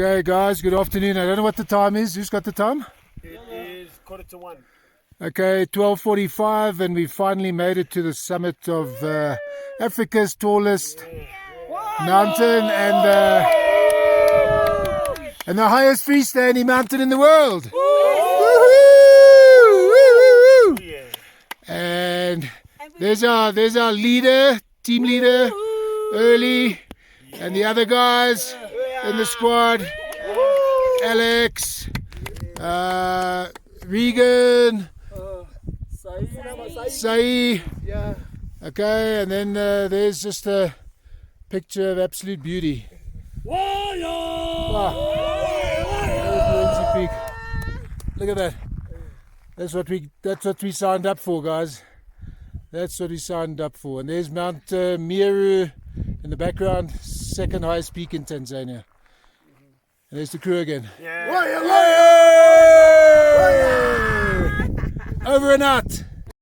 Okay, guys, good afternoon. I don't know what the time is. Who's got the time? It is 1:45. Okay, 12:45, and we finally made it to the summit of Africa's tallest mountain and the highest freestanding mountain in the world. Woo-hoo! Yeah. And there's our leader, team leader, early, and the other guys in the squad, Alex, Regan, Sai. Okay, and then there's just a picture of absolute beauty. Wow. Peak. Look at that. That's what we signed up for, guys. That's what we signed up for. And there's Mount Meru in the background, second highest peak in Tanzania. And there's the crew again. Yeah. Over and out.